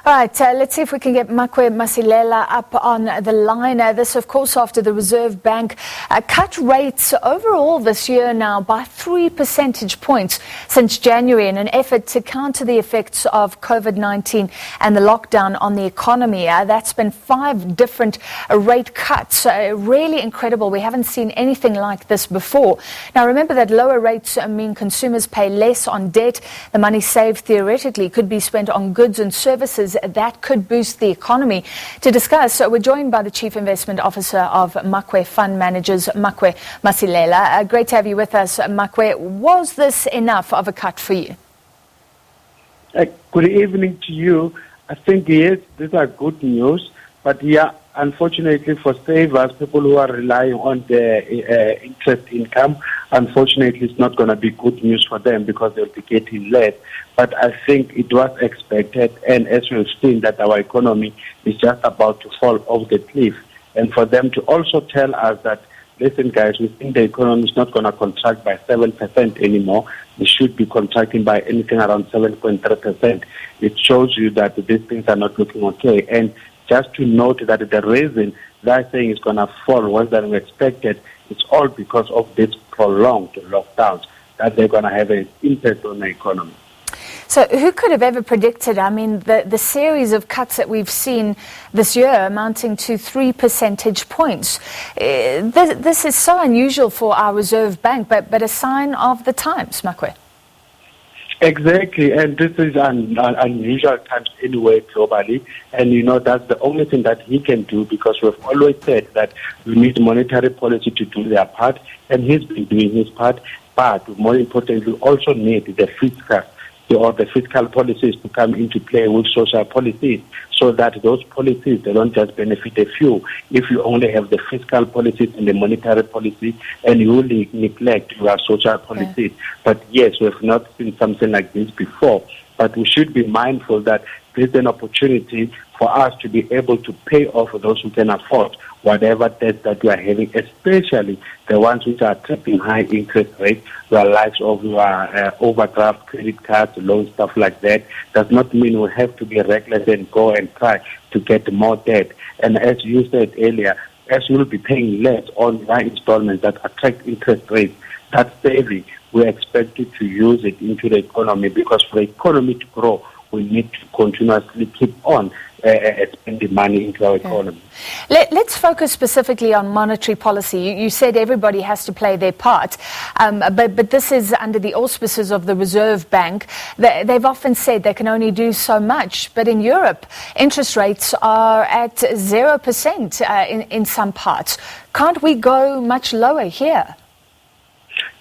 All right, let's see if we can get Makwe Masilela up on the line. This, of course, after the Reserve Bank cut rates overall this year now by 3 percentage points since January in an effort to counter the effects of COVID-19 and the lockdown on the economy. That's been 5 different rate cuts. Really incredible. We haven't seen anything like this before. Now, remember that lower rates mean consumers pay less on debt. The money saved theoretically could be spent on goods and services that could boost the economy. To discuss, we're joined by the Chief Investment Officer of Makwe Fund Managers, Makwe Masilela. Great to have you with us, Makwe. Was this enough of a cut for you? Good evening to you. I think, yes, these are good news, but yeah, unfortunately for savers, people who are relying on the interest income, unfortunately it's not going to be good news for them because they'll be getting less. But I think it was expected, and as we've seen that our economy is just about to fall off the cliff. And for them to also tell us that, listen guys, we think the economy is not going to contract by 7% anymore. We should be contracting by anything around 7.3%. It shows you that these things are not looking okay. And just to note that the reason they're saying it's going to fall worse than we expected, it's all because of this prolonged lockdowns, that they're going to have an impact on the economy. So who could have ever predicted, I mean, the series of cuts that we've seen this year amounting to 3 percentage points? This is so unusual for our Reserve Bank, but a sign of the times, Makwe. Exactly, and this is unusual times anyway globally, and you know that's the only thing that he can do, because we've always said that we need monetary policy to do their part, and he's been doing his part, but more importantly, we also need the fiscal policies to come into play with social policies, so that those policies, they don't just benefit a few. If you only have the fiscal policies and the monetary policy, and you will neglect your social policies. Yeah. But yes, we have not seen something like this before, but we should be mindful that there's an opportunity for us to be able to pay off those who can afford whatever debt that we are having, especially the ones which are tripping high interest rates, the likes of your overdraft, credit cards, loans, stuff like that. Does not mean we have to be reckless and go and try to get more debt. And as you said earlier, as you will be paying less on your installments that attract interest rates, that saving, we expect you to use it into the economy, because for the economy to grow, we need to continuously keep on spending money into our economy. Let's focus specifically on monetary policy. You said everybody has to play their part, but this is under the auspices of the Reserve Bank. They've often said they can only do so much, but in Europe, interest rates are at 0% in some parts. Can't we go much lower here?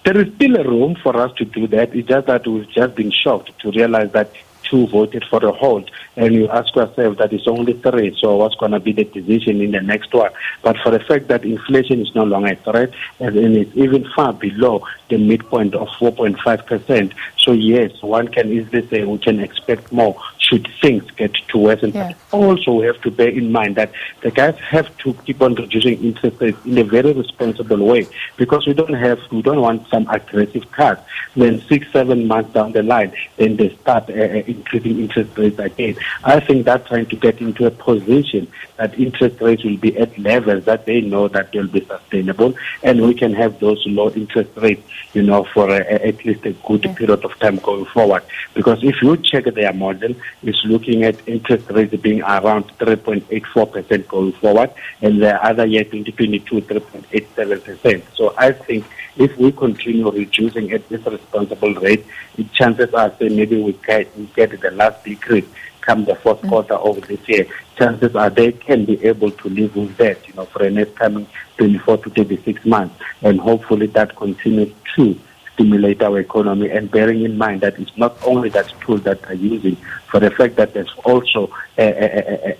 There is still a room for us to do that. It's just that we've just been shocked to realize that 2 voted for a hold, and you ask yourself that it's only 3, so what's going to be the decision in the next one? But for the fact that inflation is no longer a threat, and it's even far below the midpoint of 4.5%, so yes, one can easily say we can expect more should things get to worsen. Yeah. But also we have to bear in mind that the guys have to keep on reducing interest rates in a very responsible way, because we don't want some aggressive cuts. Then 6-7 months down the line, then they start increasing interest rates again. I think that's trying to get into a position that interest rates will be at levels that they know that they'll be sustainable, and we can have those low interest rates, you know, for at least a good period of time going forward. Because if you check their model, it's looking at interest rates being around 3.84% going forward, and the other year, 2022, 3.87%. So I think if we continue reducing at this responsible rate, the chances are that maybe we get the last decrease come the fourth quarter of this year. Chances are they can be able to live with that, you know, for the next coming 24 to 36 months. And hopefully that continues to stimulate our economy, and bearing in mind that it's not only that tool that they're using, for the fact that there's also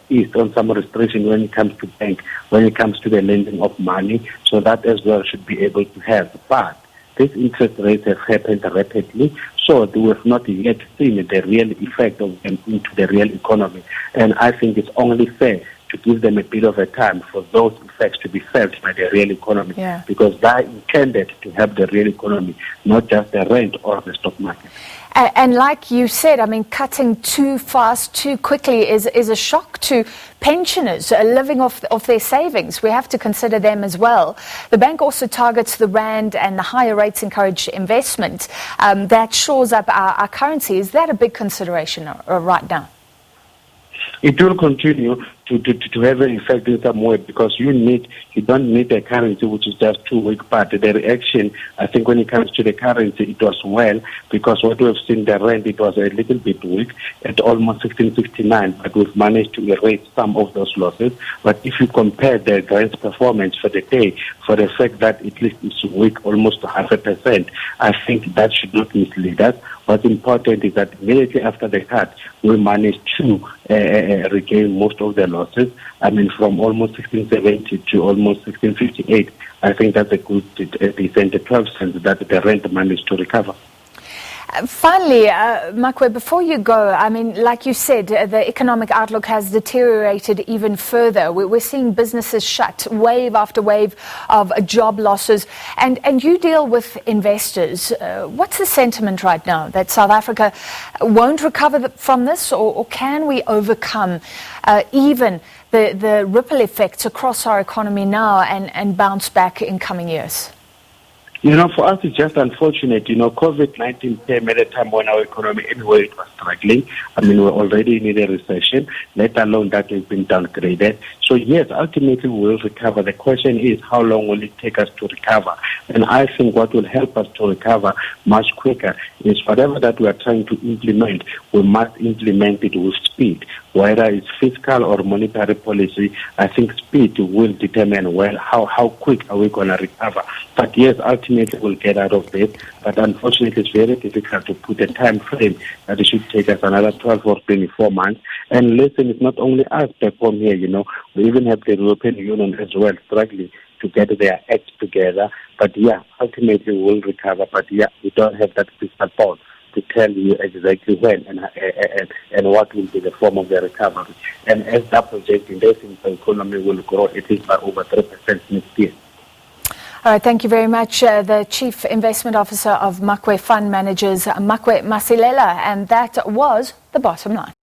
eased on some restriction when it comes to bank, when it comes to the lending of money, so that as well should be able to have. But these interest rates have happened rapidly, so we have not yet seen the real effect of them into the real economy. And I think it's only fair to give them a bit of a time for those effects to be felt by the real economy, because they are intended to help the real economy, not just the rent or the stock market. And like you said, I mean, cutting too fast, too quickly is a shock to pensioners living off their savings. We have to consider them as well. The bank also targets the rand, and the higher rates encourage investment. That shores up our currency. Is that a big consideration right now? It will continue to have an effect in some way, because you don't need a currency which is just too weak. But the reaction, I think, when it comes to the currency, it was well, because what we've seen, the rand, it was a little bit weak at almost 1669, but we've managed to erase some of those losses. But if you compare the rand's performance for the day, for the fact that at least it's weak almost 0.5%, I think that should not mislead us. What's important is that immediately after the cut, we managed to regain most of the losses. I mean, from almost 1670 to almost 1658. I think that's a good, decent 12 cents that the rand managed to recover. Finally, Makwe, before you go, I mean, like you said, the economic outlook has deteriorated even further. We're seeing businesses shut, wave after wave of job losses. And you deal with investors. What's the sentiment right now? That South Africa won't recover from this, or can we overcome even the ripple effects across our economy now and bounce back in coming years? You know, for us, it's just unfortunate. You know, COVID-19 came at a time when our economy, anyway, it was struggling. I mean, we're already in a recession, let alone that it's been downgraded. So, yes, ultimately we will recover. The question is, how long will it take us to recover? And I think what will help us to recover much quicker is whatever that we are trying to implement, we must implement it with speed. Whether it's fiscal or monetary policy, I think speed will determine, well, how quick are we going to recover. But yes, ultimately we'll get out of this. But unfortunately, it's very difficult to put a time frame that it should take us another 12 or 24 months. And listen, it's not only us back home here, you know, we even have the European Union as well struggling to get their act together. But yeah, ultimately we'll recover. But yeah, we don't have that crystal ball to tell you exactly when and what will be the form of the recovery. And as that projecting, they think the economy will grow at least by over 3% next year. All right, thank you very much. The Chief Investment Officer of Makwe Fund Managers, Makwe Masilela, and that was The Bottom Line.